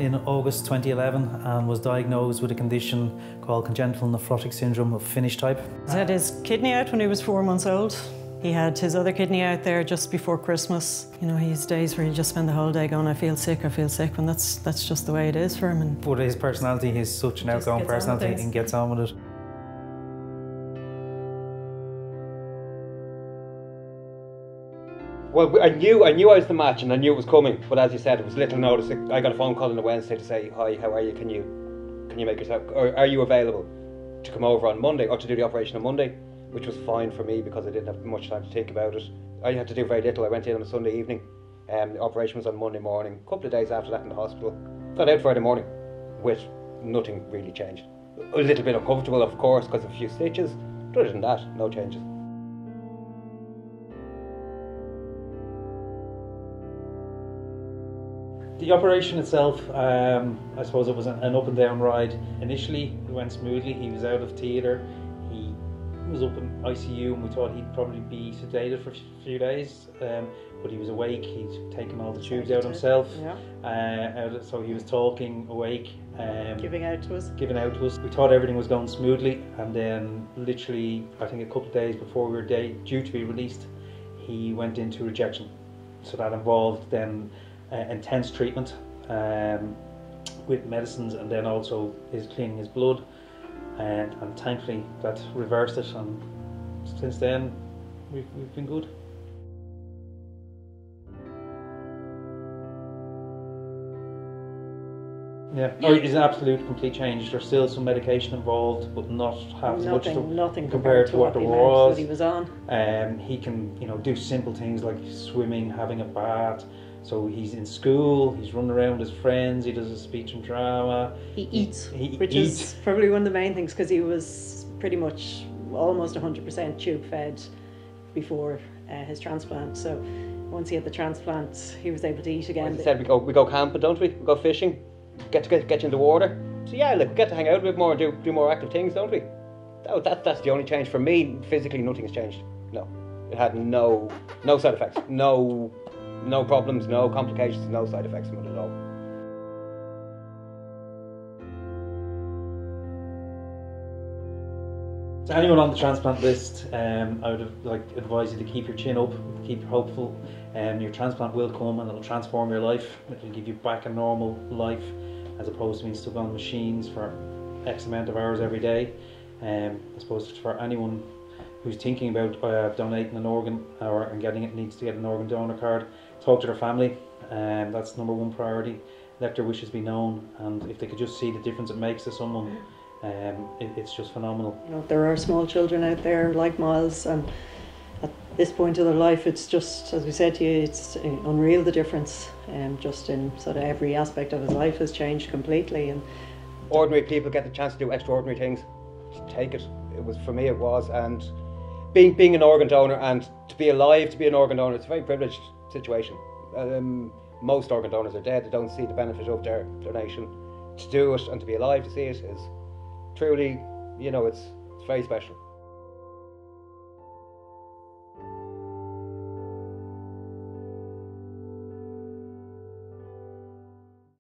in August 2011 and was diagnosed with a condition called congenital nephrotic syndrome of Finnish type. He had his kidney out when he was 4 months old. He had his other kidney out there just before Christmas. You know, he has days where he just spend the whole day going, I feel sick, and that's just the way it is for him. And but his personality, he's such an outgoing personality and gets on with it. Well, I knew I was the match and I knew it was coming, but as you said, it was little notice. I got a phone call on a Wednesday to say, hi, how are you? Can you make yourself, or are you available to come over on Monday, or to do the operation on Monday? Which was fine for me because I didn't have much time to think about it. I had to do very little. I went in on a Sunday evening. The operation was on Monday morning. A couple of days after that in the hospital. Got out Friday morning with nothing really changed. A little bit uncomfortable, of course, because of a few stitches. But other than that, no changes. The operation itself, I suppose it was an up and down ride. Initially, it went smoothly. He was out of theatre. He was up in ICU and we thought he'd probably be sedated for a few days, but he was awake. He'd taken all the tubes out himself, so he was talking, awake, giving out to us. We thought everything was going smoothly, and then literally I think a couple of days before we were due to be released, he went into rejection. So that involved then intense treatment with medicines, and then also cleaning his blood. And thankfully that reversed it, and since then we've been good. Yeah, it's an absolute complete change. There's still some medication involved, but not half as much nothing compared to what there was. That he was on. He can, do simple things like swimming, having a bath. So he's in school, he's running around with his friends, he does his speech and drama. He eats, which is probably one of the main things, because he was pretty much almost 100% tube fed before his transplant. So once he had the transplant, he was able to eat again. As I said, we go camping, don't we? We go fishing, get you in the water. So yeah, look, we get to hang out a bit more and do more active things, don't we? That's the only change for me. Physically, nothing has changed. No, it had no side effects, no problems, no complications, no side effects from it at all. To anyone on the transplant list, I would advise you to keep your chin up, keep hopeful. Your transplant will come and it'll transform your life. It'll give you back a normal life, as opposed to being stuck on machines for X amount of hours every day. I suppose for anyone who's thinking about donating an organ and getting it, needs to get an organ donor card, talk to their family, and that's #1 priority. Let their wishes be known, and if they could just see the difference it makes to someone, it's just phenomenal. There are small children out there like Miles, and at this point of their life, it's just, as we said to you, it's unreal, the difference. Just in sort of every aspect of his life has changed completely. And ordinary people get the chance to do extraordinary things. Just take it. It was, for me, it was, and being an organ donor and to be alive to be an organ donor, it's a very privileged situation. Most organ donors are dead. They don't see the benefit of their donation. To do it and to be alive to see it is truly, it's very special.